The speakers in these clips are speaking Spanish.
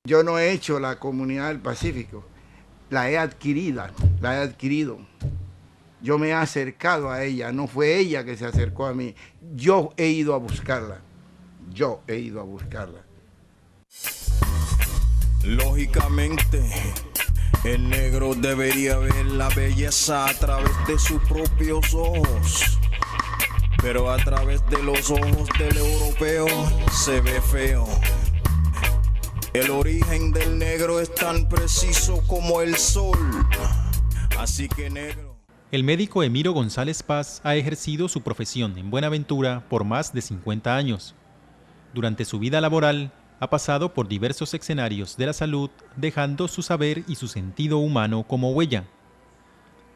Yo no he hecho la Comunidad del Pacífico, la he adquirido. Yo me he acercado a ella, no fue ella que se acercó a mí. Yo he ido a buscarla. Lógicamente, el negro debería ver la belleza a través de sus propios ojos. Pero a través de los ojos del europeo se ve feo. El origen del negro es tan preciso como el sol. Así que negro. El médico Emiro González Paz ha ejercido su profesión en Buenaventura por más de 50 años. Durante su vida laboral, ha pasado por diversos escenarios de la salud, dejando su saber y su sentido humano como huella.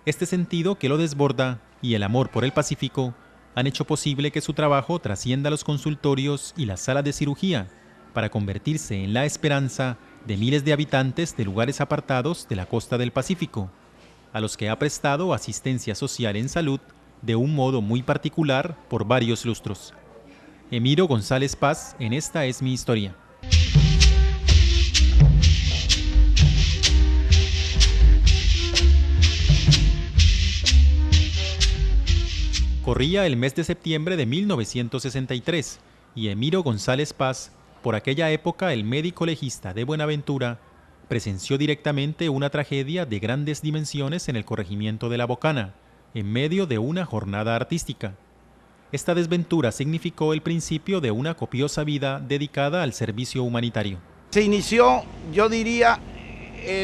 Este sentido que lo desborda y el amor por el Pacífico han hecho posible que su trabajo trascienda los consultorios y las salas de cirugía para convertirse en la esperanza de miles de habitantes de lugares apartados de la costa del Pacífico, a los que ha prestado asistencia social en salud de un modo muy particular por varios lustros. Emiro González Paz, en Esta es mi historia. Corría el mes de septiembre de 1963 y Emiro González Paz, por aquella época el médico legista de Buenaventura, presenció directamente una tragedia de grandes dimensiones en el corregimiento de La Bocana, en medio de una jornada artística. Esta desventura significó el principio de una copiosa vida dedicada al servicio humanitario. Se inició, yo diría,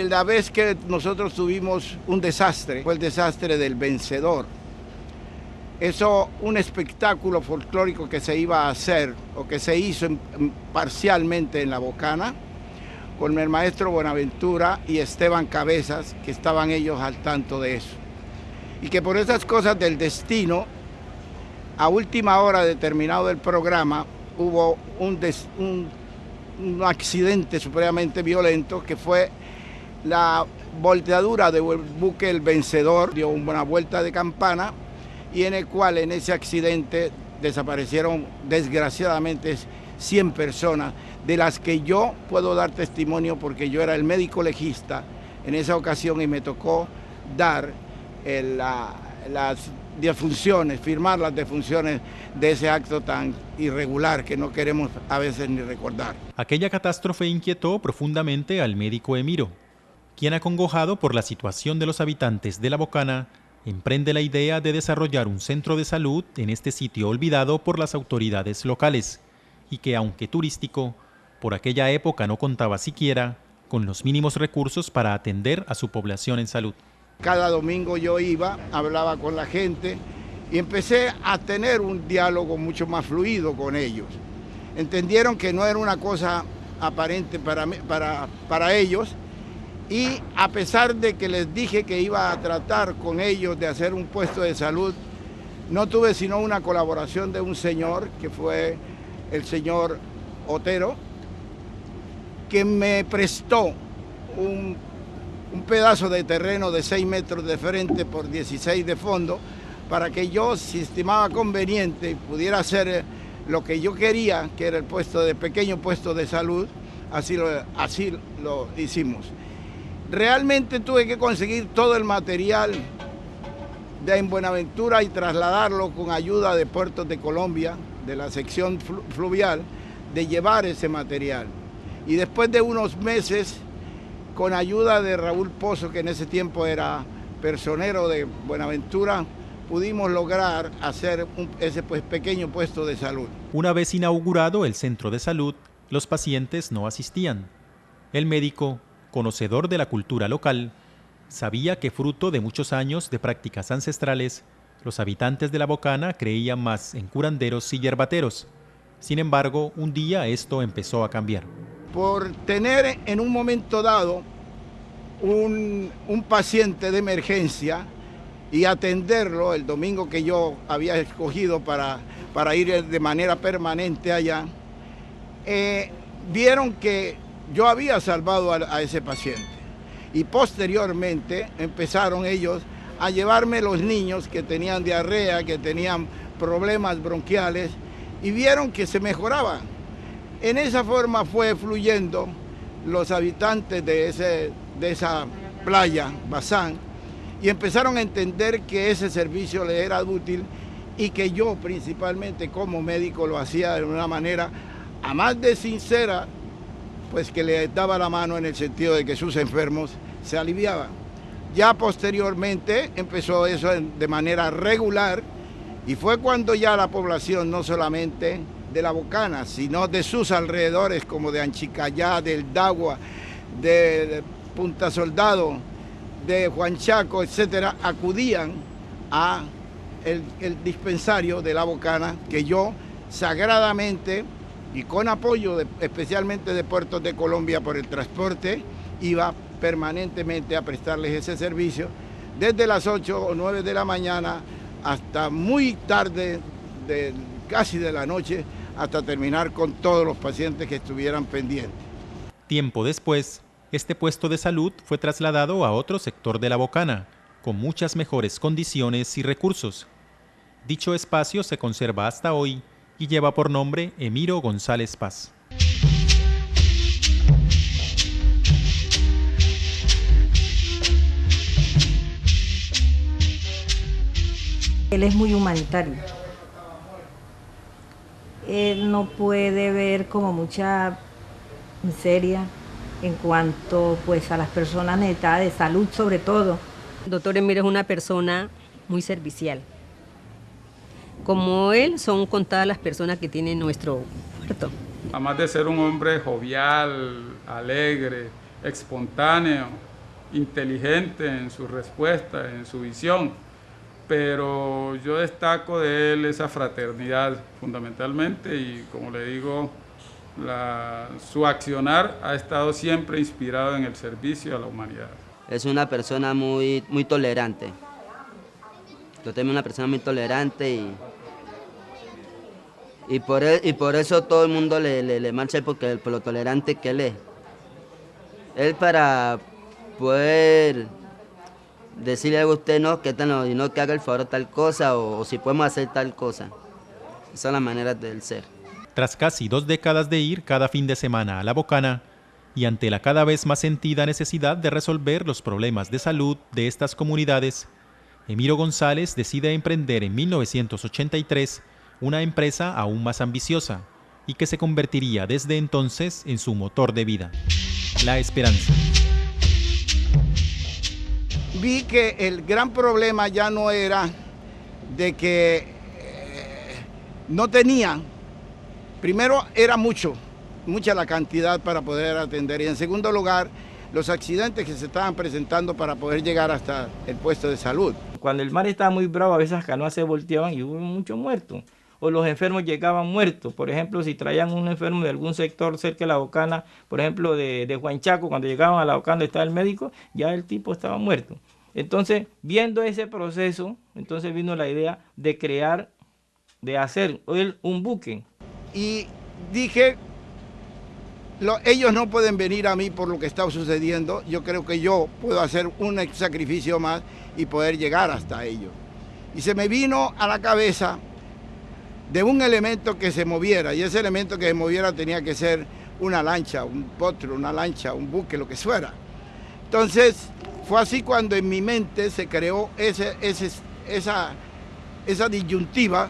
la vez que nosotros tuvimos un desastre, fue el desastre del Vencedor. Eso, un espectáculo folclórico que se iba a hacer, o que se hizo parcialmente en La Bocana, con el maestro Buenaventura y Esteban Cabezas, que estaban ellos al tanto de eso. Y que por esas cosas del destino, a última hora terminado el programa, hubo un accidente supremamente violento, que fue la volteadura del buque El Vencedor, dio una vuelta de campana, y en el cual en ese accidente desaparecieron desgraciadamente 100 personas, de las que yo puedo dar testimonio porque yo era el médico legista en esa ocasión y me tocó dar las defunciones, firmar las defunciones de ese acto tan irregular que no queremos a veces ni recordar. Aquella catástrofe inquietó profundamente al médico Emiro, quien, acongojado por la situación de los habitantes de La Bocana, emprende la idea de desarrollar un centro de salud en este sitio olvidado por las autoridades locales y que, aunque turístico, por aquella época no contaba siquiera con los mínimos recursos para atender a su población en salud. Cada domingo yo iba, hablaba con la gente y empecé a tener un diálogo mucho más fluido con ellos. Entendieron que no era una cosa aparente para ellos, y a pesar de que les dije que iba a tratar con ellos de hacer un puesto de salud, no tuve sino una colaboración de un señor, que fue el señor Otero, que me prestó un pedazo de terreno de 6 metros de frente por 16 de fondo, para que yo, si estimaba conveniente, pudiera hacer lo que yo quería, que era el pequeño puesto de salud. Así lo hicimos. Realmente tuve que conseguir todo el material en Buenaventura y trasladarlo con ayuda de Puertos de Colombia, de la sección fluvial, de llevar ese material. Y después de unos meses, con ayuda de Raúl Pozo, que en ese tiempo era personero de Buenaventura, pudimos lograr hacer ese pequeño puesto de salud. Una vez inaugurado el centro de salud, los pacientes no asistían. El médico, conocedor de la cultura local, sabía que fruto de muchos años de prácticas ancestrales, los habitantes de La Bocana creían más en curanderos y yerbateros. Sin embargo, un día esto empezó a cambiar. Por tener en un momento dado un paciente de emergencia y atenderlo el domingo que yo había escogido para ir de manera permanente allá, vieron que yo había salvado a ese paciente. Y posteriormente empezaron ellos a llevarme los niños que tenían diarrea, que tenían problemas bronquiales, y vieron que se mejoraban. En esa forma fue fluyendo los habitantes de esa playa, Bazán, y empezaron a entender que ese servicio les era útil y que yo principalmente como médico lo hacía de una manera, a más de sincera, pues que le daba la mano en el sentido de que sus enfermos se aliviaban. Ya posteriormente empezó eso de manera regular y fue cuando ya la población, no solamente de La Bocana, sino de sus alrededores como de Anchicayá, del Dagua, de Punta Soldado, de Huanchaco, etcétera, acudían a el dispensario de La Bocana, que yo sagradamente y con apoyo especialmente de Puertos de Colombia por el transporte, iba permanentemente a prestarles ese servicio desde las 8 o 9 de la mañana hasta muy tarde, casi de la noche, hasta terminar con todos los pacientes que estuvieran pendientes. Tiempo después, este puesto de salud fue trasladado a otro sector de La Bocana, con muchas mejores condiciones y recursos. Dicho espacio se conserva hasta hoy y lleva por nombre Emiro González Paz. Él es muy humanitario. Él no puede ver como mucha miseria en cuanto pues a las personas necesitadas de salud sobre todo. El doctor Emiro es una persona muy servicial. Como él, son contadas las personas que tienen nuestro puerto. Además de ser un hombre jovial, alegre, espontáneo, inteligente en su respuesta, en su visión, pero yo destaco de él esa fraternidad fundamentalmente y, como le digo, su accionar ha estado siempre inspirado en el servicio a la humanidad. Es una persona muy tolerante. Yo tengo una persona muy tolerante y por eso todo el mundo le marcha por lo tolerante que él es. Él, para poder decirle a usted no, que haga el favor tal cosa o si podemos hacer tal cosa. Esas son las maneras del ser. Tras casi 2 décadas de ir cada fin de semana a La Bocana y ante la cada vez más sentida necesidad de resolver los problemas de salud de estas comunidades, Emiro González decide emprender en 1983 una empresa aún más ambiciosa y que se convertiría desde entonces en su motor de vida: la esperanza. Vi que el gran problema ya no era de que no tenían, primero era mucha la cantidad para poder atender, y en segundo lugar, los accidentes que se estaban presentando para poder llegar hasta el puesto de salud. Cuando el mar estaba muy bravo, a veces las canoas se volteaban y hubo muchos muertos. O los enfermos llegaban muertos. Por ejemplo, si traían un enfermo de algún sector cerca de La Bocana, por ejemplo de Huanchaco, cuando llegaban a La Bocana donde estaba el médico, ya el tipo estaba muerto. Entonces, viendo ese proceso, entonces vino la idea de crear, de hacer un buque. Y dije, ellos no pueden venir a mí por lo que está sucediendo, yo creo que yo puedo hacer un sacrificio más y poder llegar hasta ellos. Y se me vino a la cabeza de un elemento que se moviera, y ese elemento que se moviera tenía que ser una lancha, un potro, una lancha, un buque, lo que fuera. Entonces, fue así cuando en mi mente se creó esa disyuntiva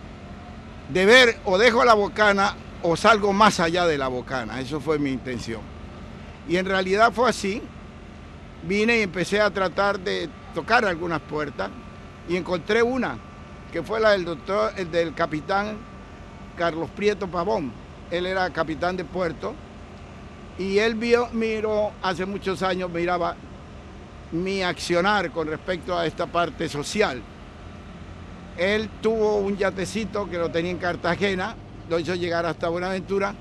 de ver o dejo La Bocana o salgo más allá de La Bocana. Eso fue mi intención. Y en realidad fue así. Vine y empecé a tratar de tocar algunas puertas y encontré una, que fue la del capitán Carlos Prieto Pavón. Él era capitán de puerto y él miró hace muchos años, miraba mi accionar con respecto a esta parte social. Él tuvo un yatecito que lo tenía en Cartagena, lo hizo llegar hasta Buenaventura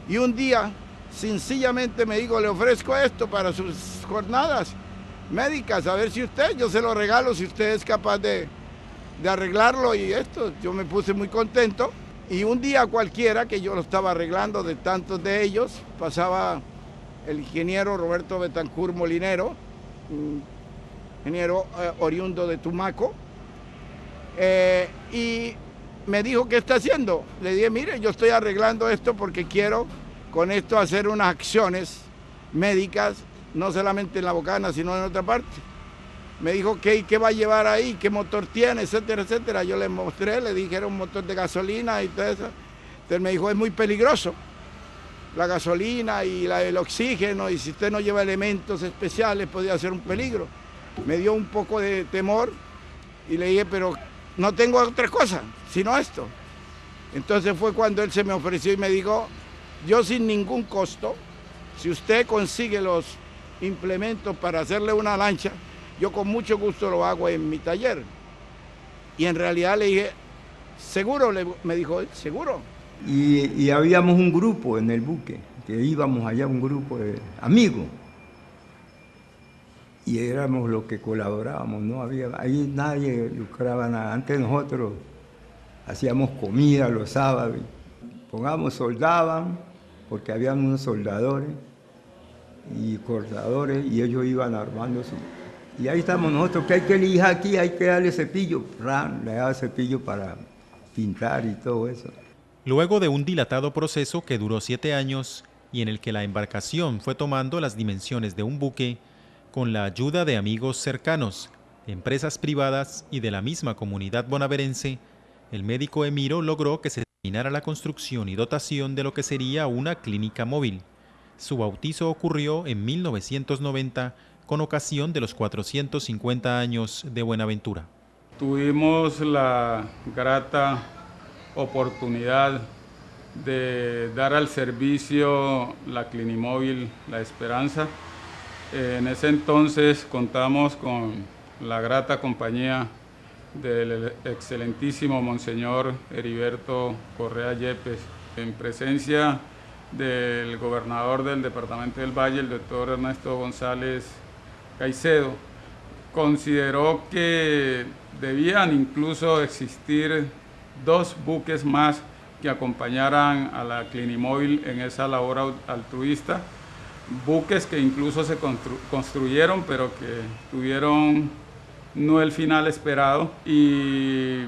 y un día sencillamente me dijo, le ofrezco esto para sus jornadas médicas, a ver si yo se lo regalo, si usted es capaz de arreglarlo, y esto, yo me puse muy contento. Y un día cualquiera que yo lo estaba arreglando de tantos de ellos, pasaba el ingeniero Roberto Betancur Molinero, ingeniero oriundo de Tumaco, y me dijo, ¿qué está haciendo? Le dije, mire, yo estoy arreglando esto porque quiero con esto hacer unas acciones médicas, no solamente en La Bocana, sino en otra parte. Me dijo, ¿qué va a llevar ahí? ¿Qué motor tiene? Etcétera, etcétera. Yo le mostré, le dije, era un motor de gasolina y todo eso. Entonces me dijo, es muy peligroso la gasolina y el oxígeno, y si usted no lleva elementos especiales podría ser un peligro. Me dio un poco de temor y le dije, pero no tengo otra cosa, sino esto. Entonces fue cuando él se me ofreció y me dijo, yo sin ningún costo, si usted consigue los implementos para hacerle una lancha, yo con mucho gusto lo hago en mi taller. Y en realidad le dije, ¿seguro? Me dijo, ¿seguro? Y habíamos un grupo en el buque, que íbamos allá, un grupo de amigos. Y éramos los que colaborábamos, no había, ahí nadie lucraba nada. Antes nosotros hacíamos comida los sábados, soldaban, porque habían unos soldadores y cortadores, y ellos iban armando su... Y ahí estamos nosotros, que hay que lijar aquí, hay que darle cepillo, le daba cepillo para pintar y todo eso. Luego de un dilatado proceso que duró 7 años y en el que la embarcación fue tomando las dimensiones de un buque, con la ayuda de amigos cercanos, empresas privadas y de la misma comunidad bonaverense, el médico Emiro logró que se terminara la construcción y dotación de lo que sería una clínica móvil. Su bautizo ocurrió en 1990 con ocasión de los 450 años de Buenaventura. Tuvimos la grata oportunidad de dar al servicio la Clinimóvil La Esperanza. En ese entonces contamos con la grata compañía del excelentísimo Monseñor Heriberto Correa Yepes, en presencia del gobernador del departamento del Valle, el doctor Ernesto González Caicedo. Consideró que debían incluso existir 2 buques más que acompañaran a la Clinimóvil en esa labor altruista, buques que incluso se construyeron pero que tuvieron no el final esperado, y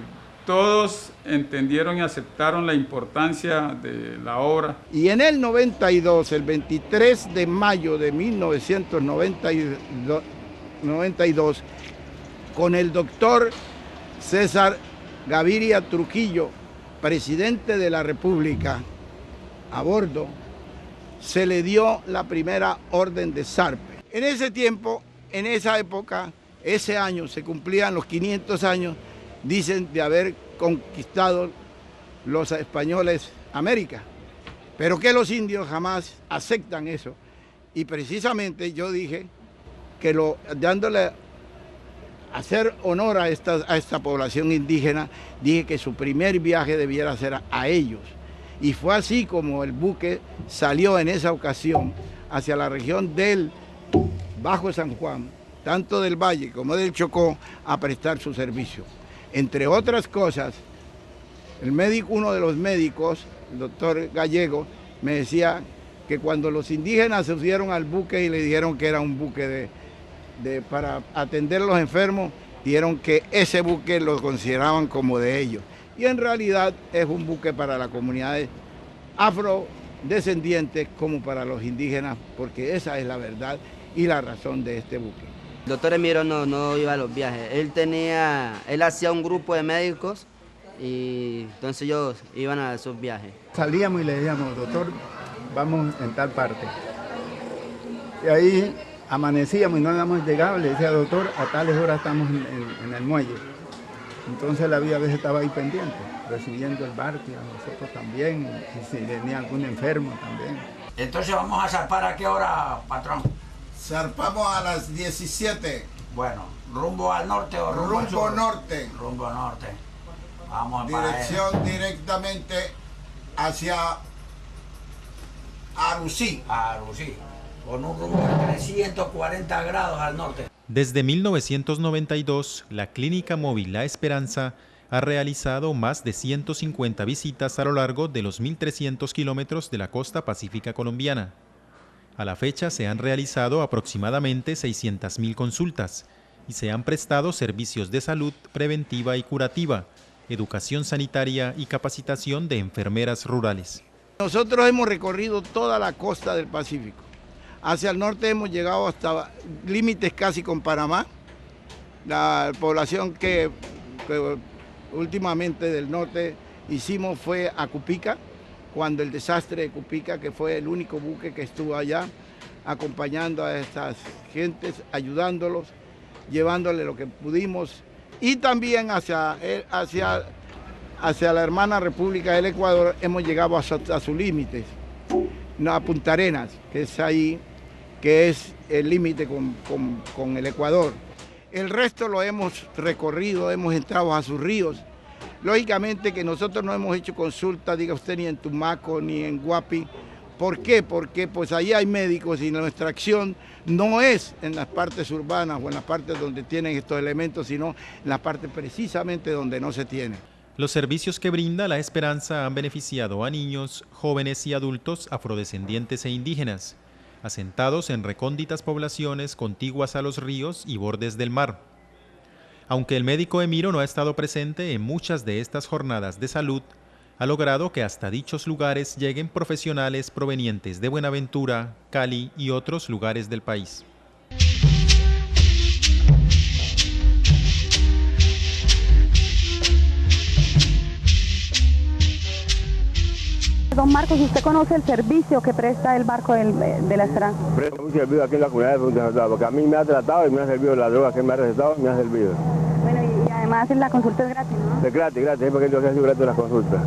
todos entendieron y aceptaron la importancia de la obra. Y en el 92, el 23 de mayo de 1992, con el doctor César Gaviria Trujillo, presidente de la República, a bordo, se le dio la primera orden de zarpe. En ese tiempo, en esa época, ese año se cumplían los 500 años, dicen, de haber conquistado los españoles América, pero que los indios jamás aceptan eso. Y precisamente yo dije que dándole hacer honor a esta población indígena, dije que su primer viaje debiera ser a ellos. Y fue así como el buque salió en esa ocasión hacia la región del Bajo San Juan, tanto del Valle como del Chocó, a prestar su servicio. Entre otras cosas, uno de los médicos, el doctor Gallego, me decía que cuando los indígenas se subieron al buque y le dijeron que era un buque para atender a los enfermos, dijeron que ese buque lo consideraban como de ellos. Y en realidad es un buque para las comunidades afrodescendientes como para los indígenas, porque esa es la verdad y la razón de este buque. El doctor Emiro no iba a los viajes, él hacía un grupo de médicos y entonces ellos iban a esos viajes. Salíamos y le decíamos, doctor, vamos en tal parte. Y ahí amanecíamos y no habíamos llegado, le decía, doctor, a tales horas estamos en el muelle. Entonces la vía a veces estaba ahí pendiente, recibiendo el barco, y a nosotros también, y si venía algún enfermo también. Entonces vamos a zarpar ¿a qué hora, patrón? Zarpamos a las 17. Bueno, ¿rumbo al norte o rumbo al sur? Norte. Rumbo norte. Vamos a Dirección directamente hacia Arusí. Arusí, con un rumbo de 340 grados al norte. Desde 1992, la Clínica Móvil La Esperanza ha realizado más de 150 visitas a lo largo de los 1.300 kilómetros de la costa pacífica colombiana. A la fecha se han realizado aproximadamente 600.000 consultas y se han prestado servicios de salud preventiva y curativa, educación sanitaria y capacitación de enfermeras rurales. Nosotros hemos recorrido toda la costa del Pacífico, Hacia el norte hemos llegado hasta límites casi con Panamá. La población que últimamente del norte hicimos fue a Cupica, cuando el desastre de Cupica, que fue el único buque que estuvo allá, acompañando a estas gentes, ayudándolos, llevándole lo que pudimos, y también hacia la hermana República del Ecuador hemos llegado a sus límites, a Punta Arenas, que es ahí, que es el límite con el Ecuador. El resto lo hemos recorrido, hemos entrado a sus ríos. Lógicamente que nosotros no hemos hecho consulta, diga usted, ni en Tumaco ni en Guapi. ¿Por qué? Porque pues allí hay médicos y nuestra acción no es en las partes urbanas o en las partes donde tienen estos elementos, sino en la parte precisamente donde no se tiene. Los servicios que brinda La Esperanza han beneficiado a niños, jóvenes y adultos afrodescendientes e indígenas, asentados en recónditas poblaciones contiguas a los ríos y bordes del mar. Aunque el médico Emiro no ha estado presente en muchas de estas jornadas de salud, ha logrado que hasta dichos lugares lleguen profesionales provenientes de Buenaventura, Cali y otros lugares del país. Don Marcos, ¿usted conoce el servicio que presta el barco de La Esperanza? Presta mucho servicio aquí en la comunidad de Punta Arenas, porque a mí me ha tratado y me ha servido la droga que me ha recetado, me ha servido. Bueno, y además la consulta es gratis, ¿no? Es gratis, porque entonces ha sido gratis las consultas.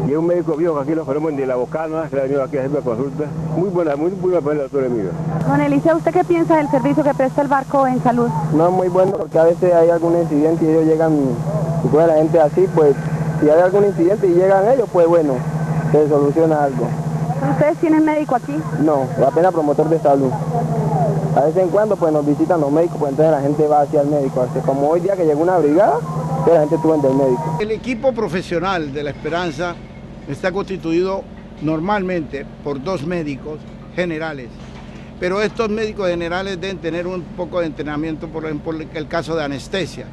Y es un médico viejo que aquí lo ponemos de La Bocana, que ha venido aquí a hacer la consulta. Muy buena el doctor Emiro. Don Eliseo, ¿usted qué piensa del servicio que presta el barco en salud? No, muy bueno, porque a veces hay algún incidente y ellos llegan, y pues la gente así, pues, si hay algún incidente y llegan ellos, pues bueno, se soluciona algo. ¿Ustedes tienen médico aquí? No, apenas promotor de salud. A vez en cuando pues nos visitan los médicos, pues entonces la gente va hacia el médico. Así como hoy día que llegó una brigada, pues la gente estuvo en el médico. El equipo profesional de La Esperanza está constituido normalmente por 2 médicos generales, pero estos médicos generales deben tener un poco de entrenamiento, por ejemplo, el caso de anestesia.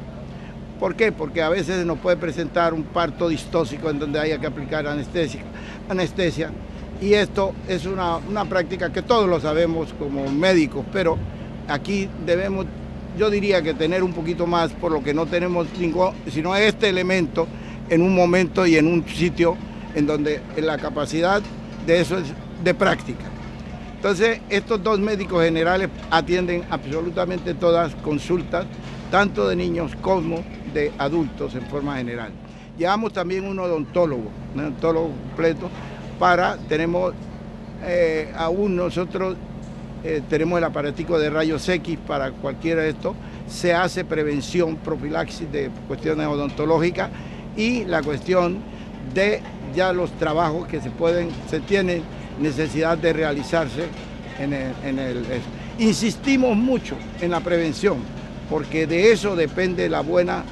¿Por qué? Porque a veces nos puede presentar un parto distóxico en donde haya que aplicar anestesia, y esto es una práctica que todos lo sabemos como médicos, pero aquí debemos, yo diría que tener un poquito más, por lo que no tenemos sino este elemento en un momento y en un sitio en donde la capacidad de eso es de práctica. Entonces, estos 2 médicos generales atienden absolutamente todas consultas, tanto de niños como de adultos en forma general. Llevamos también un odontólogo completo tenemos aún nosotros tenemos el aparatico de rayos X para cualquiera de estos, se hace prevención, profilaxis de cuestiones odontológicas y la cuestión de ya los trabajos que se tienen necesidad de realizarse insistimos mucho en la prevención, porque de eso depende la buena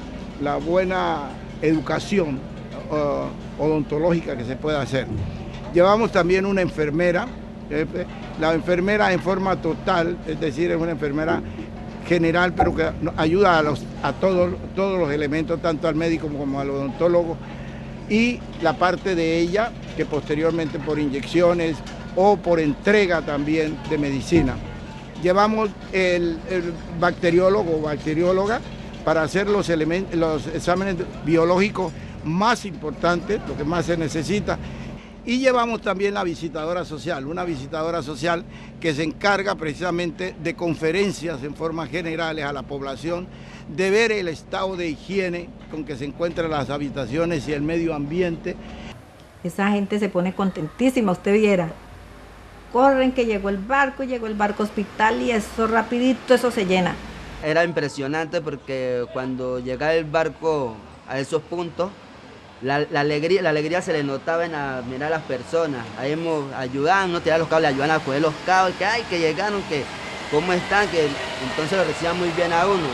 educación odontológica que se pueda hacer. Llevamos también una enfermera, la enfermera en forma total, es decir, es una enfermera general, pero que ayuda a todos los elementos, tanto al médico como al odontólogo, y la parte de ella que posteriormente por inyecciones o por entrega también de medicina. Llevamos el bacteriólogo o bacterióloga para hacer los exámenes biológicos más importantes, lo que más se necesita. Y llevamos también la visitadora social, una visitadora social que se encarga precisamente de conferencias en formas generales a la población, de ver el estado de higiene con que se encuentran las habitaciones y el medio ambiente. Esa gente se pone contentísima, usted viera. Corren que llegó el barco hospital y eso rapidito, eso se llena. Era impresionante porque cuando llegaba el barco a esos puntos, la alegría se le notaba en mirar a las personas. Ahí ayudaban, no tirar los cables, ayudaban a coger los cables, que llegaron, que cómo están, que entonces lo recibían muy bien a uno.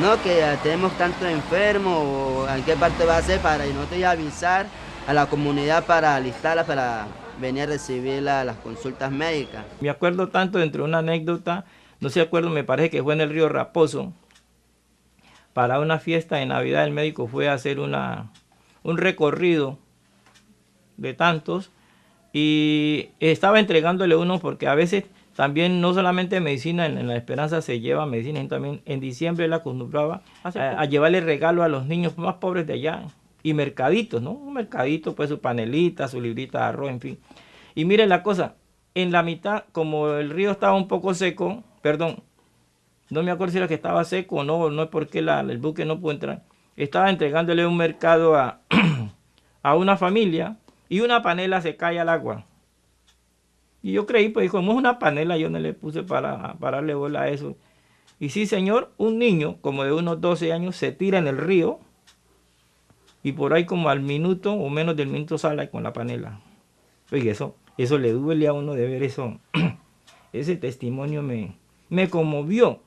No, que tenemos tantos enfermos, o en qué parte va a ser, para nosotros ya avisar a la comunidad para alistarla, para venir a recibir las consultas médicas. Me acuerdo tanto dentro de una anécdota, no sé acuerdo, me parece que fue en el río Raposo, para una fiesta de Navidad el médico fue a hacer un recorrido de tantos y estaba entregándole uno porque a veces También no solamente medicina, en La Esperanza se lleva medicina, sino también en diciembre él acostumbraba a llevarle regalo a los niños más pobres de allá. Y mercaditos, ¿no? Un mercadito, pues su panelita, su librita de arroz, en fin. Y miren la cosa, en la mitad, como el río estaba un poco seco, perdón, no me acuerdo si era que estaba seco o no, no es porque el buque no pudo entrar. Estaba entregándole un mercado a una familia y una panela se cae al agua. Y yo creí, pues como es una panela, yo no le puse para darle bola a eso. Y sí, señor, un niño como de unos 12 años se tira en el río y por ahí como al minuto o menos del minuto sale con la panela. Oye, eso le duele a uno de ver eso. Ese testimonio me conmovió.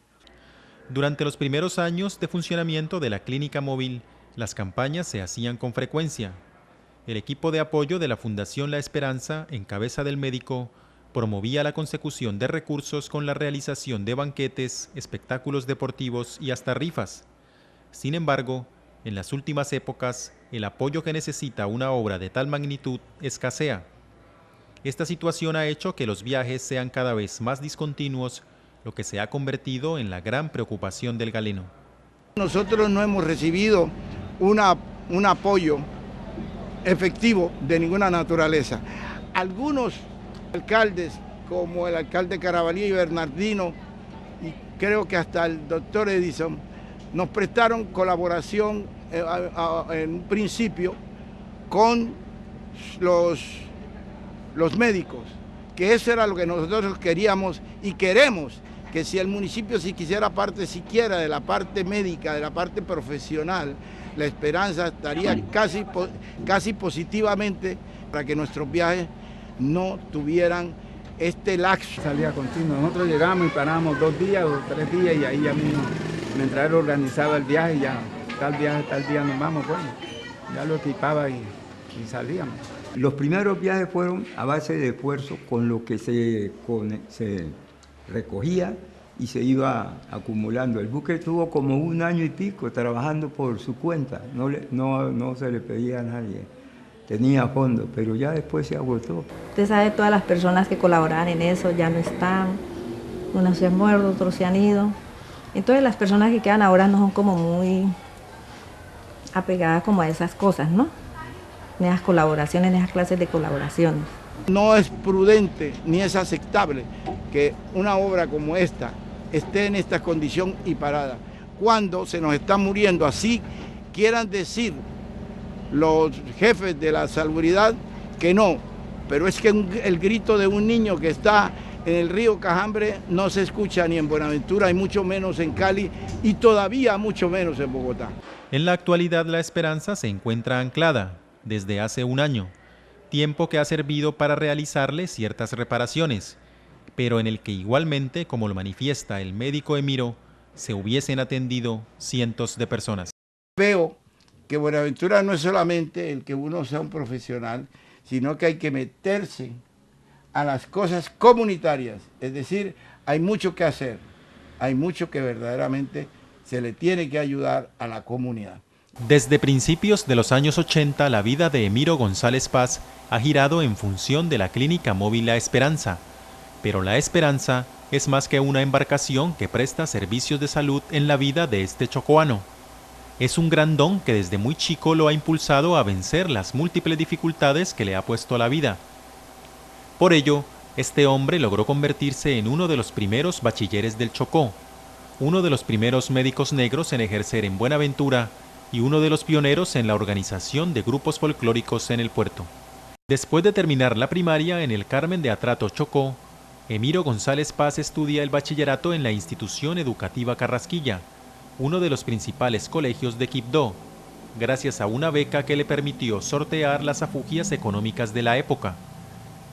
Durante los primeros años de funcionamiento de la clínica móvil, las campañas se hacían con frecuencia. El equipo de apoyo de la Fundación La Esperanza, en cabeza del médico, promovía la consecución de recursos con la realización de banquetes, espectáculos deportivos y hasta rifas. Sin embargo, en las últimas épocas, el apoyo que necesita una obra de tal magnitud escasea. Esta situación ha hecho que los viajes sean cada vez más discontinuos, lo que se ha convertido en la gran preocupación del galeno. Nosotros no hemos recibido un apoyo efectivo de ninguna naturaleza. Algunos alcaldes, como el alcalde Carabalí y Bernardino, y creo que hasta el doctor Edison, nos prestaron colaboración en un principio con los médicos, que eso era lo que nosotros queríamos y queremos, que si el municipio si quisiera parte siquiera de la parte médica, de la parte profesional, La Esperanza estaría casi positivamente para que nuestros viajes no tuvieran este lapso. Salía continuo, nosotros llegamos y parábamos 2 días o 3 días y ahí ya mismo, mientras él organizaba el viaje, ya tal día nos vamos, bueno, ya lo equipaba y salíamos. Los primeros viajes fueron a base de esfuerzo con lo que se recogía y se iba acumulando. El buque estuvo como 1 año y pico trabajando por su cuenta, no se le pedía a nadie, tenía fondo, pero ya después se agotó. Usted sabe, todas las personas que colaboraban en eso ya no están, unos se han muerto, otros se han ido. Entonces las personas que quedan ahora no son como muy apegadas como a esas cosas, ¿no? En esas colaboraciones, en esas clases de colaboraciones. No es prudente ni es aceptable que una obra como esta esté en esta condición y parada. Cuando se nos está muriendo, así quieran decir los jefes de la salubridad que no, pero es que el grito de un niño que está en el río Cajambre no se escucha ni en Buenaventura y mucho menos en Cali y todavía mucho menos en Bogotá. En la actualidad La Esperanza se encuentra anclada desde hace 1 año, tiempo que ha servido para realizarle ciertas reparaciones, pero en el que igualmente, como lo manifiesta el médico Emiro, se hubiesen atendido cientos de personas. Veo que Buenaventura no es solamente el que uno sea un profesional, sino que hay que meterse a las cosas comunitarias, es decir, hay mucho que hacer, hay mucho que verdaderamente se le tiene que ayudar a la comunidad. Desde principios de los años 80, la vida de Emiro González Paz ha girado en función de la clínica móvil La Esperanza, pero La Esperanza es más que una embarcación que presta servicios de salud en la vida de este chocoano. Es un gran don que desde muy chico lo ha impulsado a vencer las múltiples dificultades que le ha puesto la vida. Por ello, este hombre logró convertirse en uno de los primeros bachilleres del Chocó, uno de los primeros médicos negros en ejercer en Buenaventura y uno de los pioneros en la organización de grupos folclóricos en el puerto. Después de terminar la primaria en el Carmen de Atrato, Chocó, Emiro González Paz estudia el bachillerato en la Institución Educativa Carrasquilla, uno de los principales colegios de Quibdó, gracias a una beca que le permitió sortear las afugias económicas de la época.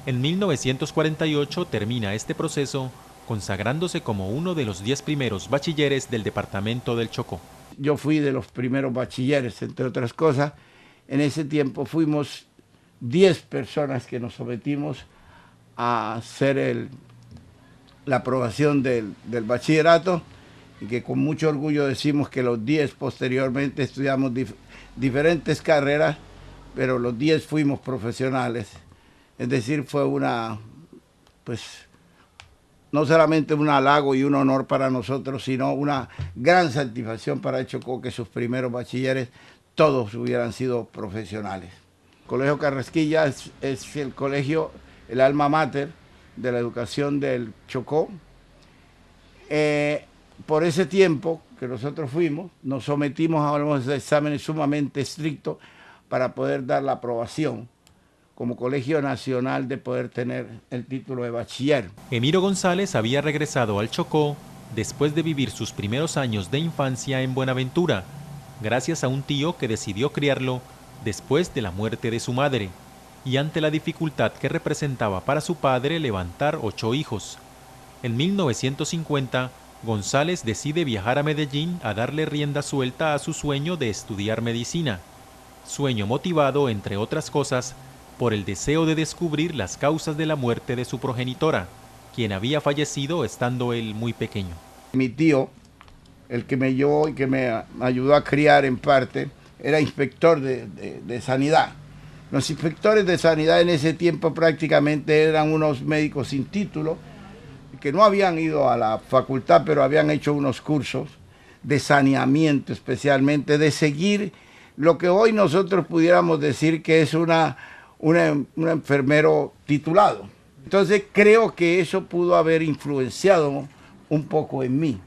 En 1948 termina este proceso, consagrándose como uno de los 10 primeros bachilleres del departamento del Chocó. Yo fui de los primeros bachilleres, entre otras cosas. En ese tiempo fuimos 10 personas que nos sometimos a hacer la aprobación del bachillerato y que con mucho orgullo decimos que los 10 posteriormente estudiamos diferentes carreras, pero los 10 fuimos profesionales. Es decir, fue una no solamente un halago y un honor para nosotros, sino una gran satisfacción para el Chocó que sus primeros bachilleres todos hubieran sido profesionales. El Colegio Carrasquilla es el colegio, el alma mater de la educación del Chocó. Por ese tiempo que nosotros fuimos, nos sometimos a unos exámenes sumamente estrictos para poder dar la aprobación como colegio nacional de poder tener el título de bachiller. Emiro González había regresado al Chocó después de vivir sus primeros años de infancia en Buenaventura, gracias a un tío que decidió criarlo después de la muerte de su madre y ante la dificultad que representaba para su padre levantar 8 hijos. En 1950, González decide viajar a Medellín a darle rienda suelta a su sueño de estudiar medicina, sueño motivado, entre otras cosas, por el deseo de descubrir las causas de la muerte de su progenitora, quien había fallecido estando él muy pequeño. Mi tío, el que me llevó y que me ayudó a criar en parte, era inspector de sanidad. Los inspectores de sanidad en ese tiempo prácticamente eran unos médicos sin título, que no habían ido a la facultad, pero habían hecho unos cursos de saneamiento, especialmente de seguir lo que hoy nosotros pudiéramos decir que es un enfermero titulado. Entonces creo que eso pudo haber influenciado un poco en mí.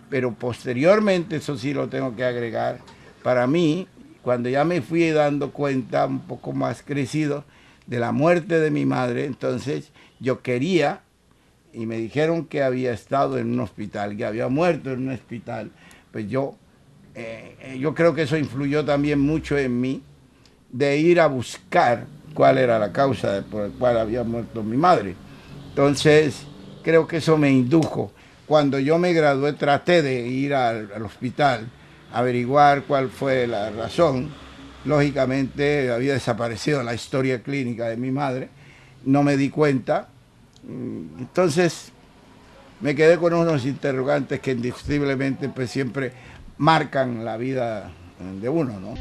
Pero posteriormente, eso sí lo tengo que agregar, para mí, cuando ya me fui dando cuenta un poco más crecido de la muerte de mi madre, entonces yo quería, y me dijeron que había estado en un hospital, que había muerto en un hospital, pues yo creo que eso influyó también mucho en mí, de ir a buscar cuál era la causa por la cual había muerto mi madre. Entonces, creo que eso me indujo. Cuando yo me gradué, traté de ir al hospital, averiguar cuál fue la razón. Lógicamente, había desaparecido la historia clínica de mi madre. No me di cuenta. Entonces, me quedé con unos interrogantes que indiscutiblemente pues, siempre marcan la vida de uno, ¿no?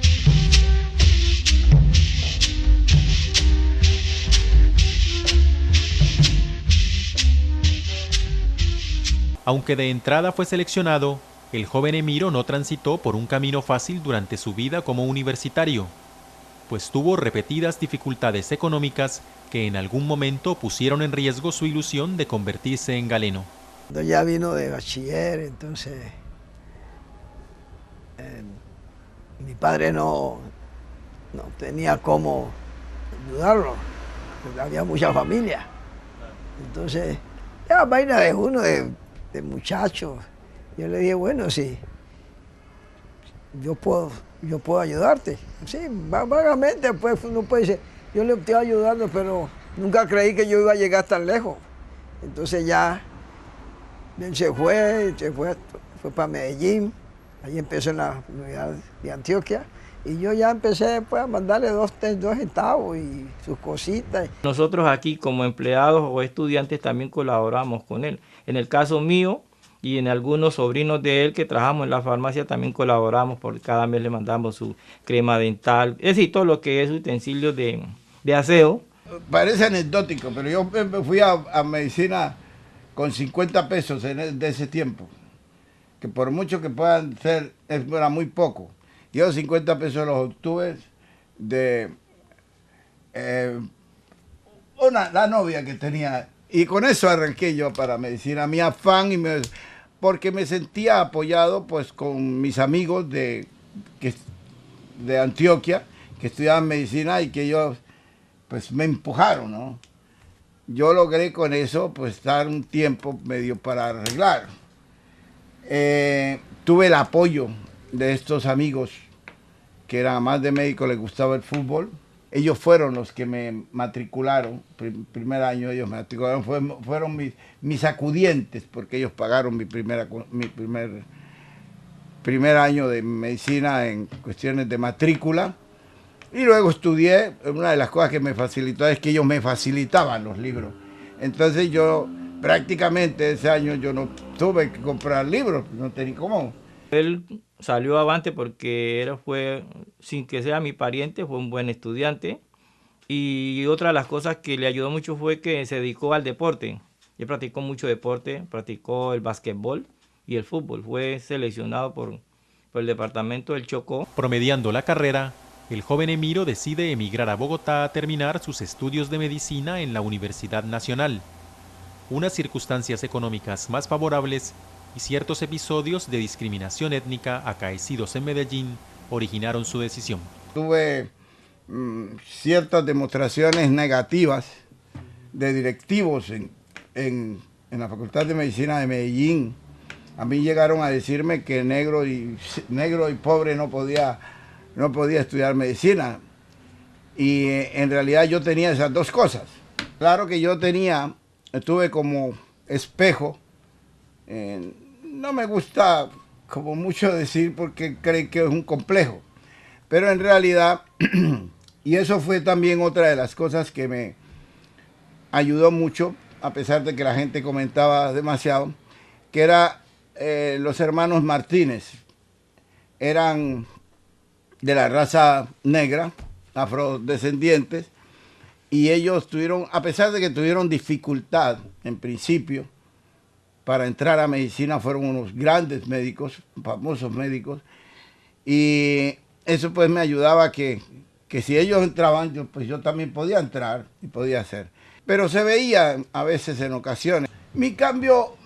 Aunque de entrada fue seleccionado, el joven Emiro no transitó por un camino fácil durante su vida como universitario, pues tuvo repetidas dificultades económicas que en algún momento pusieron en riesgo su ilusión de convertirse en galeno. Cuando ya vino de bachiller, entonces mi padre no tenía cómo ayudarlo, porque había mucha familia. Entonces, ya vaina de uno, de muchacho. Yo le dije, bueno, sí, yo puedo ayudarte. Sí, vagamente, pues uno puede decir, yo le estoy ayudando, pero nunca creí que yo iba a llegar tan lejos. Entonces ya, él se fue para Medellín, ahí empezó en la Universidad de Antioquia, y yo ya empecé pues, a mandarle dos centavos y sus cositas. Nosotros aquí como empleados o estudiantes también colaboramos con él. En el caso mío y en algunos sobrinos de él que trabajamos en la farmacia también colaboramos, porque cada mes le mandamos su crema dental, es decir, todo lo que es utensilios de aseo. Parece anecdótico, pero yo me fui a medicina con 50 pesos de ese tiempo, que por mucho que puedan ser, era muy poco. Yo 50 pesos los obtuve de la novia que tenía, y con eso arranqué yo para medicina, mi afán, porque me sentía apoyado pues con mis amigos de Antioquia, que estudiaban medicina y que ellos pues me empujaron, ¿no? Yo logré con eso pues dar un tiempo medio para arreglar. Tuve el apoyo de estos amigos que eran más de médicos, les gustaba el fútbol. Ellos fueron los que me matricularon, primer año ellos me matricularon, fueron mis acudientes, porque ellos pagaron mi primer año de medicina en cuestiones de matrícula. Y luego estudié, una de las cosas que me facilitó es que ellos me facilitaban los libros. Entonces yo prácticamente ese año yo no tuve que comprar libros, no tenía cómo. Él salió avante porque él fue, sin que sea mi pariente, fue un buen estudiante. Y otra de las cosas que le ayudó mucho fue que se dedicó al deporte. Él practicó mucho deporte, practicó el básquetbol y el fútbol. Fue seleccionado por el departamento del Chocó. Promediando la carrera, el joven Emiro decide emigrar a Bogotá a terminar sus estudios de medicina en la Universidad Nacional. Unas circunstancias económicas más favorables y ciertos episodios de discriminación étnica acaecidos en Medellín originaron su decisión. Tuve ciertas demostraciones negativas de directivos en la Facultad de Medicina de Medellín. A mí llegaron a decirme que negro y pobre no podía estudiar medicina. Y en realidad yo tenía esas dos cosas. Claro que yo tuve como espejo, no me gusta como mucho decir porque creen que es un complejo, pero en realidad, y eso fue también otra de las cosas que me ayudó mucho, a pesar de que la gente comentaba demasiado, que era los hermanos Martínez. Eran de la raza negra, afrodescendientes, y ellos tuvieron, a pesar de que tuvieron dificultad en principio para entrar a medicina, fueron unos grandes médicos, famosos médicos, y eso pues me ayudaba que si ellos entraban, pues yo también podía entrar y podía hacer. Pero se veía a veces en ocasiones. Mi cambio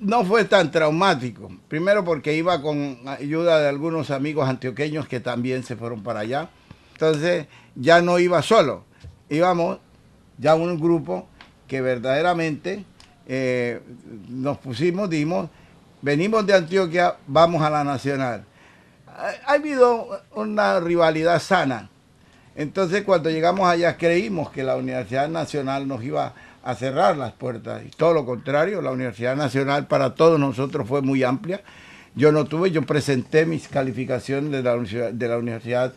no fue tan traumático. Primero porque iba con ayuda de algunos amigos antioqueños que también se fueron para allá. Entonces ya no iba solo. Íbamos ya un grupo que verdaderamente nos pusimos, venimos de Antioquia, vamos a la Nacional. Ha habido una rivalidad sana. Entonces cuando llegamos allá creímos que la Universidad Nacional nos iba a cerrar las puertas, y todo lo contrario, la Universidad Nacional para todos nosotros fue muy amplia. Yo presenté mis calificaciones de la Universidad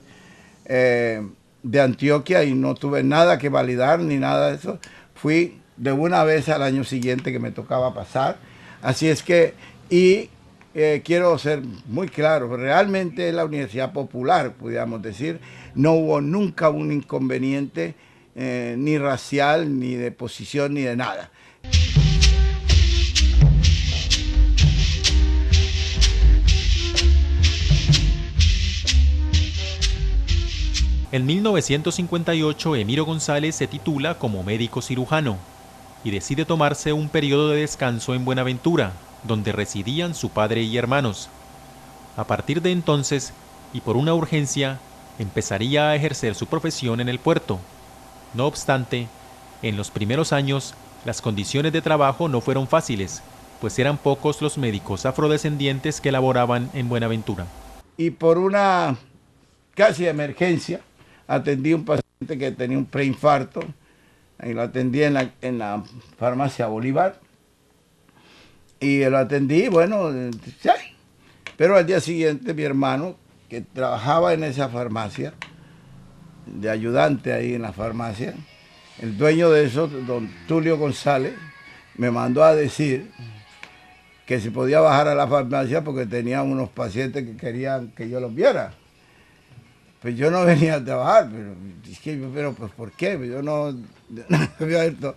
de Antioquia y no tuve nada que validar ni nada de eso. Fui de una vez al año siguiente que me tocaba pasar. Así es que, quiero ser muy claro, realmente es la universidad popular, podríamos decir. No hubo nunca un inconveniente ni racial, ni de posición, ni de nada. En 1958, Emiro González se titula como médico cirujano y decide tomarse un periodo de descanso en Buenaventura, donde residían su padre y hermanos. A partir de entonces, y por una urgencia, empezaría a ejercer su profesión en el puerto. No obstante, en los primeros años, las condiciones de trabajo no fueron fáciles, pues eran pocos los médicos afrodescendientes que laboraban en Buenaventura. Y por una casi emergencia, atendí a un paciente que tenía un preinfarto, y lo atendí en la farmacia Bolívar, y lo atendí, bueno, sí. Pero al día siguiente mi hermano, que trabajaba en esa farmacia, de ayudante ahí en la farmacia, el dueño de eso, don Tulio González, me mandó a decir que se podía bajar a la farmacia porque tenía unos pacientes que querían que yo los viera. Pues yo no venía a trabajar, pero pues ¿por qué? Yo no había visto.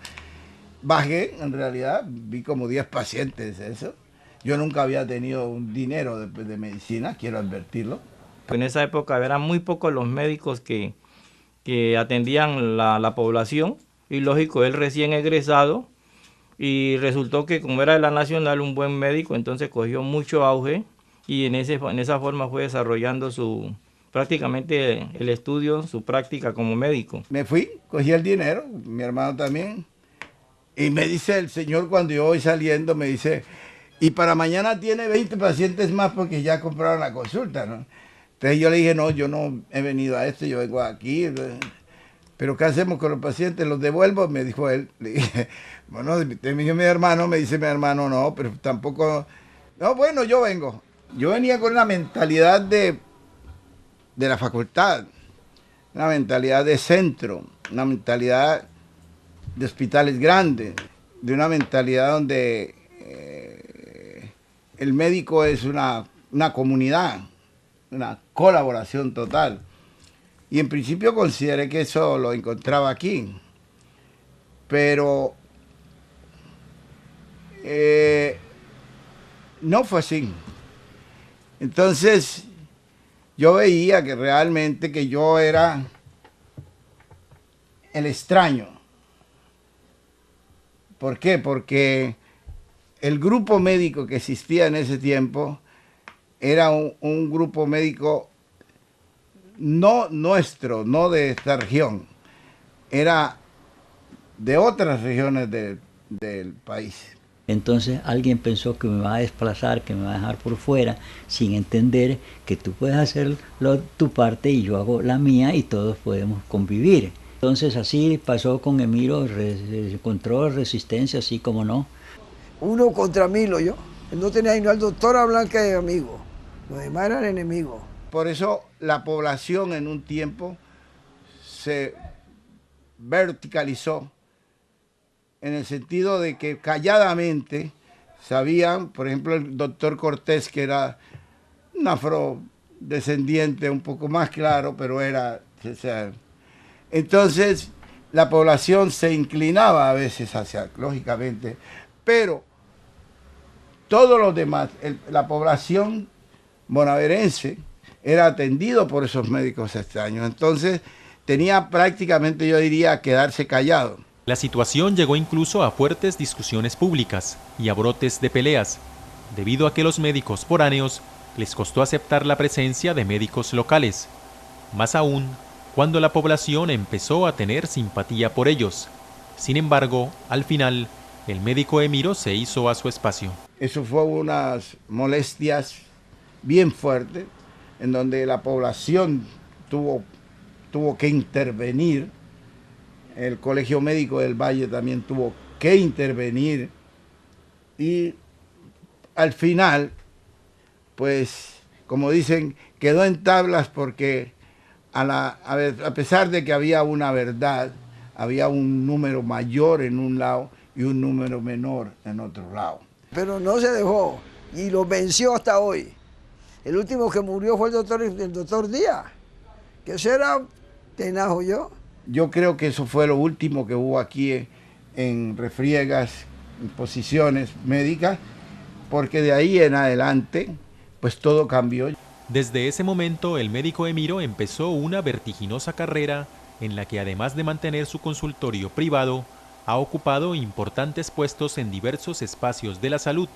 Bajé, en realidad, vi como 10 pacientes, eso. Yo nunca había tenido un dinero de medicina, quiero advertirlo. En esa época eran muy pocos los médicos que atendían la población, y lógico, él recién egresado, y resultó que como era de la Nacional un buen médico, entonces cogió mucho auge, y en esa forma fue desarrollando prácticamente el estudio, su práctica como médico. Me fui, cogí el dinero, mi hermano también, y me dice el señor cuando yo voy saliendo, me dice, y para mañana tiene 20 pacientes más porque ya compraron la consulta, ¿no? Entonces yo le dije, no, yo no he venido a esto, yo vengo aquí, pero ¿qué hacemos con los pacientes? ¿Los devuelvo? Me dijo él. Le dije, bueno, mi hermano, me dice mi hermano, no, pero tampoco, no, bueno, yo vengo. Yo venía con una mentalidad de la facultad, una mentalidad de centro, una mentalidad de hospitales grandes, de una mentalidad donde el médico es una comunidad, una colaboración total. Y en principio consideré que eso lo encontraba aquí. Pero No fue así. Entonces, yo veía que realmente que yo era el extraño. ¿Por qué? Porque el grupo médico que existía en ese tiempo era un grupo médico no nuestro, no de esta región, era de otras regiones del país. Entonces alguien pensó que me va a desplazar, que me va a dejar por fuera, sin entender que tú puedes hacer tu parte y yo hago la mía y todos podemos convivir. Entonces así pasó con Emiro, encontró resistencia, así como no. Uno contra mí, yo. Él no tenía sino al doctor Blanca de amigo, los demás eran enemigos. Por eso la población en un tiempo se verticalizó, en el sentido de que calladamente sabían, por ejemplo, el doctor Cortés, que era un afrodescendiente un poco más claro, pero era... O sea, entonces la población se inclinaba a veces hacia, lógicamente, pero todos los demás, la población bonaerense era atendido por esos médicos extraños. Entonces tenía prácticamente, yo diría, quedarse callado. La situación llegó incluso a fuertes discusiones públicas y a brotes de peleas, debido a que los médicos foráneos les costó aceptar la presencia de médicos locales, más aún cuando la población empezó a tener simpatía por ellos. Sin embargo, al final, el médico Emiro se hizo a su espacio. Eso fue unas molestias bien fuertes, en donde la población tuvo que intervenir. El Colegio Médico del Valle también tuvo que intervenir y al final, pues, como dicen, quedó en tablas porque a pesar de que había una verdad, había un número mayor en un lado y un número menor en otro lado. Pero no se dejó y lo venció hasta hoy. El último que murió fue el doctor Díaz, que ese era tenajo yo. Yo creo que eso fue lo último que hubo aquí en Refriegas, en posiciones médicas, porque de ahí en adelante, pues todo cambió. Desde ese momento, el médico Emiro empezó una vertiginosa carrera en la que, además de mantener su consultorio privado, ha ocupado importantes puestos en diversos espacios de la salud,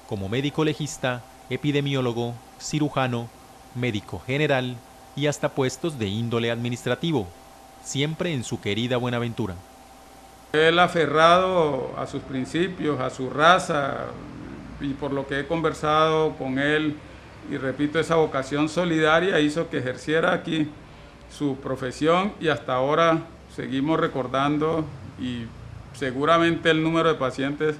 como médico legista, epidemiólogo, cirujano, médico general y hasta puestos de índole administrativo, siempre en su querida Buenaventura. Él aferrado a sus principios, a su raza, y por lo que he conversado con él, y repito, esa vocación solidaria hizo que ejerciera aquí su profesión y hasta ahora seguimos recordando y seguramente el número de pacientes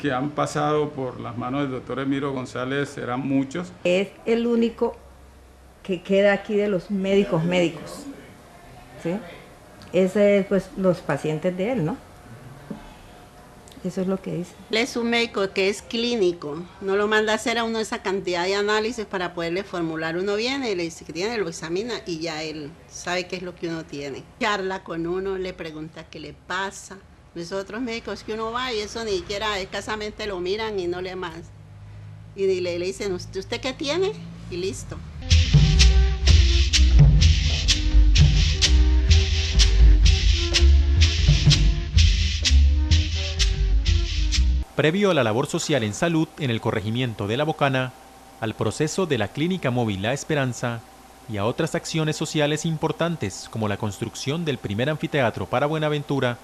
que han pasado por las manos del doctor Emiro González serán muchos. Es el único que queda aquí de los médicos, ¿sí? Ese es pues los pacientes de él, ¿no? Eso es lo que dice. Él es un médico que es clínico, no lo manda a hacer a uno esa cantidad de análisis para poderle formular. Uno viene y le dice que tiene, lo examina y ya él sabe qué es lo que uno tiene. Charla con uno, le pregunta qué le pasa. Los otros médicos que uno va y eso ni siquiera escasamente lo miran y no le más. Y le dicen, ¿usted qué tiene? Y listo. Previo a la labor social en salud en el corregimiento de La Bocana, al proceso de la Clínica Móvil La Esperanza y a otras acciones sociales importantes como la construcción del primer anfiteatro para Buenaventura,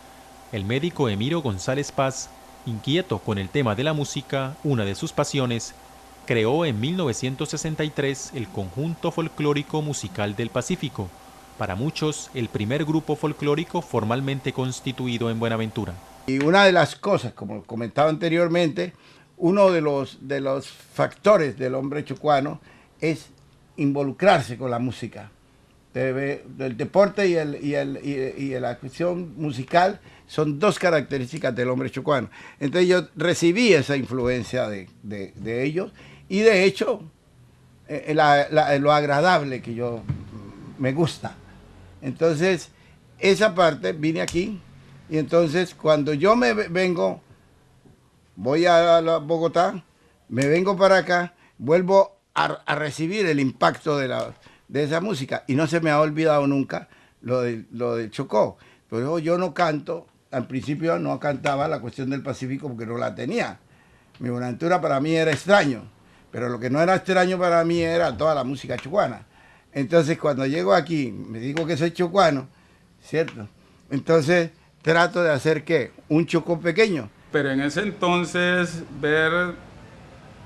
el médico Emiro González Paz, inquieto con el tema de la música, una de sus pasiones, creó en 1963 el Conjunto Folclórico Musical del Pacífico, para muchos el primer grupo folclórico formalmente constituido en Buenaventura. Y una de las cosas, como comentaba anteriormente, uno de los factores del hombre chocuano es involucrarse con la música. El deporte y la cuestión musical son dos características del hombre chocuano. Entonces yo recibí esa influencia de ellos y de hecho lo agradable que yo me gusta. Entonces esa parte vine aquí. Y entonces cuando yo me vengo voy a Bogotá, me vengo para acá, vuelvo a recibir el impacto de esa música y no se me ha olvidado nunca lo del Chocó. Pero yo no canto, al principio no cantaba la cuestión del Pacífico porque no la tenía. Mi Buenaventura para mí era extraño, pero lo que no era extraño para mí era toda la música chocuana. Entonces cuando llego aquí, me digo que soy chocuano, ¿cierto? Entonces trato de hacer, ¿qué? Un Chocó pequeño. Pero en ese entonces ver,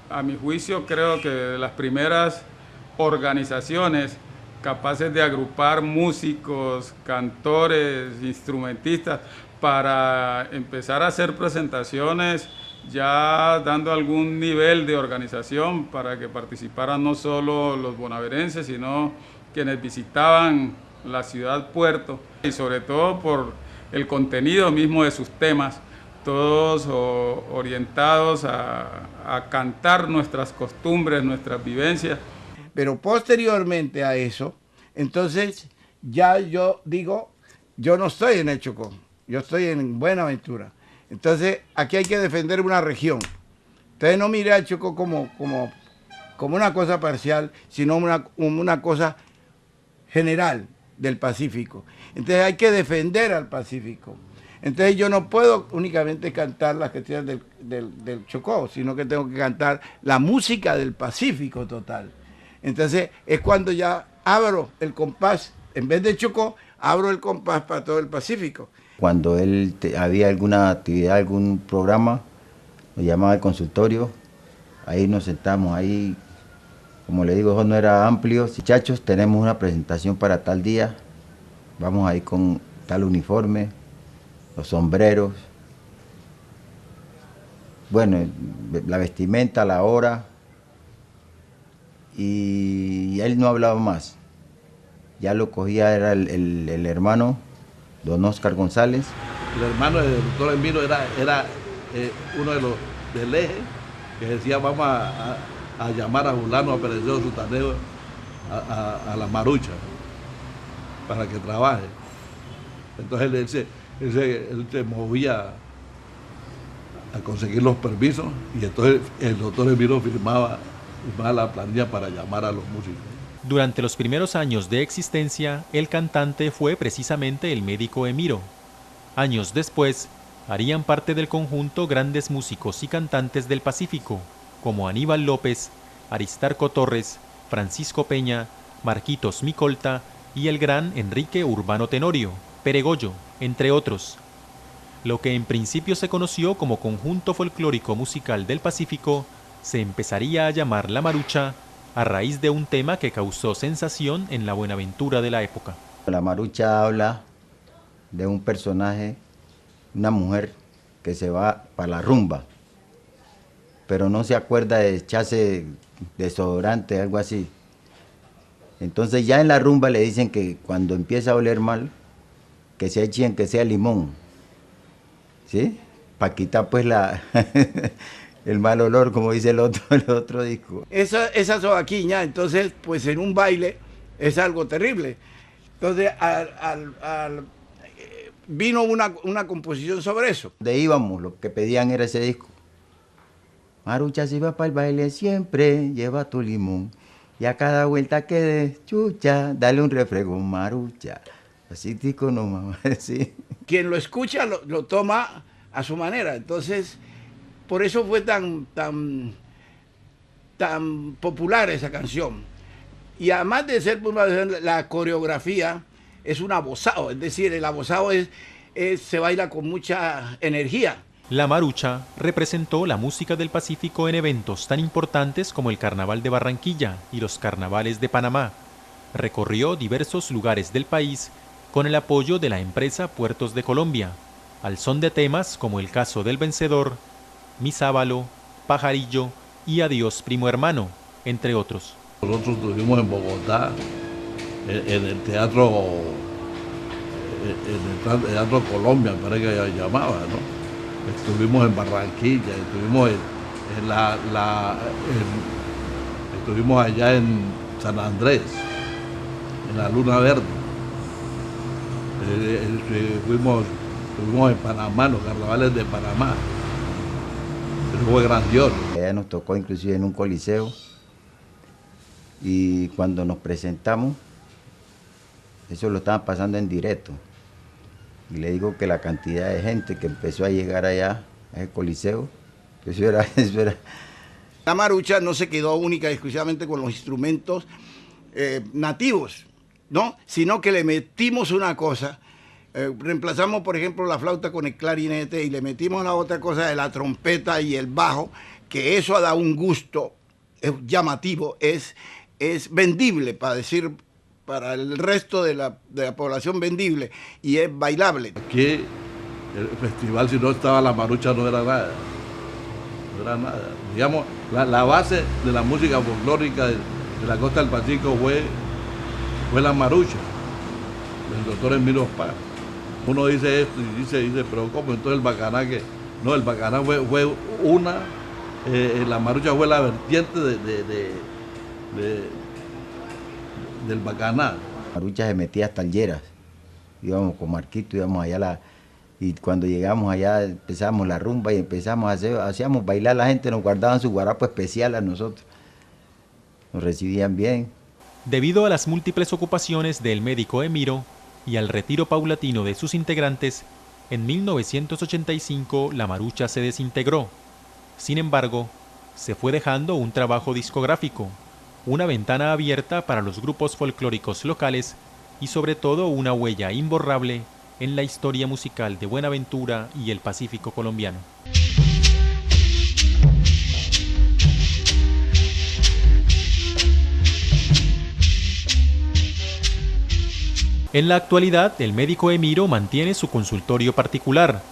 a mi juicio, creo que de las primeras organizaciones capaces de agrupar músicos, cantores, instrumentistas, para empezar a hacer presentaciones ya dando algún nivel de organización para que participaran no solo los bonaverenses, sino quienes visitaban la ciudad puerto, y sobre todo por el contenido mismo de sus temas, todos orientados a cantar nuestras costumbres, nuestras vivencias. Pero posteriormente a eso, entonces ya yo digo, yo no estoy en el Chocó, yo estoy en Buenaventura. Entonces aquí hay que defender una región. Entonces no mire al Chocó como una cosa parcial, sino una cosa general del Pacífico. Entonces hay que defender al Pacífico. Entonces yo no puedo únicamente cantar las cuestiones del Chocó, sino que tengo que cantar la música del Pacífico total. Entonces es cuando ya abro el compás, en vez de Chocó, abro el compás para todo el Pacífico. Cuando había alguna actividad, algún programa, nos llamaba al consultorio, ahí nos sentamos, ahí, como le digo, eso no era amplio. Muchachos, tenemos una presentación para tal día, vamos ahí con tal uniforme, los sombreros, bueno, la vestimenta, la hora, y él no hablaba más. Ya lo cogía, era el hermano, don Oscar González. El hermano del doctor Emiro era uno de los del eje, que decía, vamos a llamar a fulano, a Pereceo Sutaneo, a la Marucha, para que trabaje. Entonces él se movía a conseguir los permisos, y entonces el doctor Emiro firmaba la planilla para llamar a los músicos. Durante los primeros años de existencia, el cantante fue precisamente el médico Emiro. Años después, harían parte del conjunto grandes músicos y cantantes del Pacífico, como Aníbal López, Aristarco Torres, Francisco Peña, Marquitos Micolta y el gran Enrique Urbano Tenorio, Peregoyo, entre otros. Lo que en principio se conoció como Conjunto Folclórico Musical del Pacífico se empezaría a llamar La Marucha a raíz de un tema que causó sensación en la Buenaventura de la época. La Marucha habla de un personaje, una mujer que se va para la rumba, pero no se acuerda de echarse desodorante, algo así. Entonces ya en la rumba le dicen que cuando empieza a oler mal, que se echen que sea limón, ¿sí? Para quitar pues el mal olor, como dice el otro disco. Esa sobaquiña, entonces, pues en un baile es algo terrible. Entonces, vino una composición sobre eso. De íbamos, lo que pedían era ese disco. Marucha, si vas para el baile siempre, lleva tu limón. Y a cada vuelta que des, chucha, dale un refregón, Marucha. Así disco no, mamá, sí. Quien lo escucha lo toma a su manera. Entonces, por eso fue tan popular esa canción. Y además de ser popular, la coreografía es un abosado, es decir, el abosado se baila con mucha energía. La Marucha representó la música del Pacífico en eventos tan importantes como el Carnaval de Barranquilla y los Carnavales de Panamá. Recorrió diversos lugares del país con el apoyo de la empresa Puertos de Colombia, al son de temas como El Caso del Vencedor, Mi Sábalo, Pajarillo y Adiós Primo Hermano, entre otros. Nosotros estuvimos en Bogotá, en el Teatro Colombia, me parece que llamaba, ¿no? Estuvimos en Barranquilla, estuvimos estuvimos allá en San Andrés, en la Luna Verde. Estuvimos en Panamá, los carnavales de Panamá. fue grandioso. Ella nos tocó inclusive en un coliseo y cuando nos presentamos, eso lo estaban pasando en directo. Y le digo que la cantidad de gente que empezó a llegar allá a ese coliseo, eso era. La marucha no se quedó única y exclusivamente con los instrumentos nativos, ¿no? Sino que le metimos una cosa, reemplazamos por ejemplo la flauta con el clarinete y le metimos la otra cosa de la trompeta y el bajo, que eso ha dado un gusto llamativo, es vendible, para el resto de la población vendible, y es bailable. Aquí el festival, si no estaba la marucha, no era nada. No era nada. Digamos, la base de la música folclórica de la costa del Pacífico fue la marucha, del doctor Emiro Paz. Uno dice esto y dice, pero ¿cómo? Entonces el bacaná que... No, el bacaná fue una... la marucha fue la vertiente del bacaná. La marucha se metía hasta Lleras. Íbamos con Marquito, íbamos allá y cuando llegamos allá empezamos la rumba y hacíamos bailar a la gente, nos guardaban su guarapo especial a nosotros. Nos recibían bien. Debido a las múltiples ocupaciones del médico Emiro y al retiro paulatino de sus integrantes, en 1985 la marucha se desintegró. Sin embargo, se fue dejando un trabajo discográfico, una ventana abierta para los grupos folclóricos locales y sobre todo una huella imborrable en la historia musical de Buenaventura y el Pacífico colombiano. En la actualidad, el médico Emiro mantiene su consultorio particular,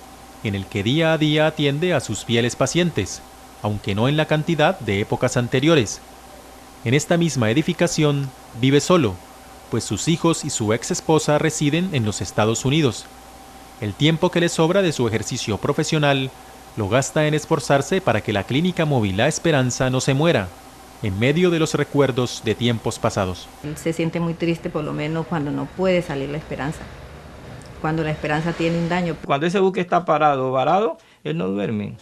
en el que día a día atiende a sus fieles pacientes, aunque no en la cantidad de épocas anteriores. En esta misma edificación vive solo, pues sus hijos y su ex esposa residen en los Estados Unidos. El tiempo que le sobra de su ejercicio profesional lo gasta en esforzarse para que la clínica móvil La Esperanza no se muera, en medio de los recuerdos de tiempos pasados. Se siente muy triste por lo menos cuando no puede salir La Esperanza, cuando La Esperanza tiene un daño. Cuando ese buque está varado, él no duerme.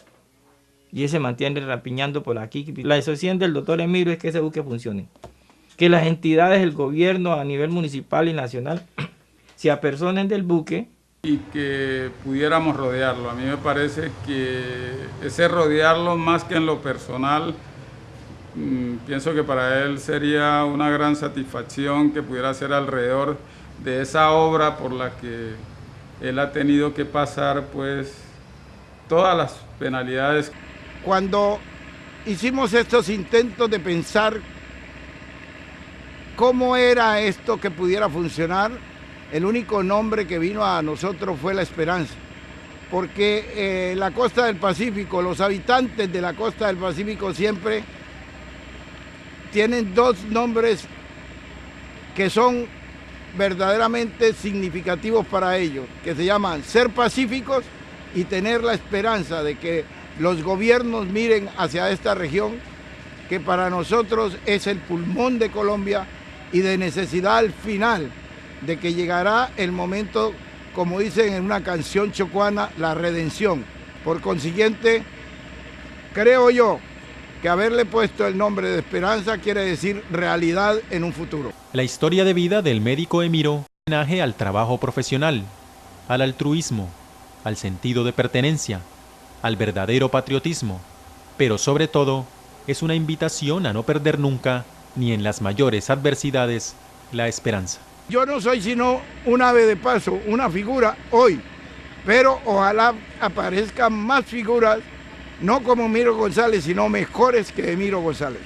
Y él se mantiene rapiñando por aquí. La asociación del doctor Emiro es que ese buque funcione. Que las entidades del gobierno a nivel municipal y nacional se apersonen del buque. Y que pudiéramos rodearlo. A mí me parece que ese rodearlo más que en lo personal, pienso que para él sería una gran satisfacción que pudiera ser alrededor de esa obra por la que él ha tenido que pasar pues todas las penalidades. Cuando hicimos estos intentos de pensar cómo era esto que pudiera funcionar, el único nombre que vino a nosotros fue La Esperanza, porque la costa del Pacífico, los habitantes de la costa del Pacífico siempre tienen dos nombres que son verdaderamente significativos para ellos, que se llaman ser pacíficos y tener la esperanza de que los gobiernos miren hacia esta región, que para nosotros es el pulmón de Colombia y de necesidad al final de que llegará el momento, como dicen en una canción chocuana, la redención. Por consiguiente, creo yo que haberle puesto el nombre de Esperanza quiere decir realidad en un futuro. La historia de vida del médico Emiro es un homenaje al trabajo profesional, al altruismo, al sentido de pertenencia, al verdadero patriotismo, pero sobre todo es una invitación a no perder nunca, ni en las mayores adversidades, la esperanza. Yo no soy sino un ave de paso, una figura hoy, pero ojalá aparezcan más figuras, no como Emiro González, sino mejores que Emiro González.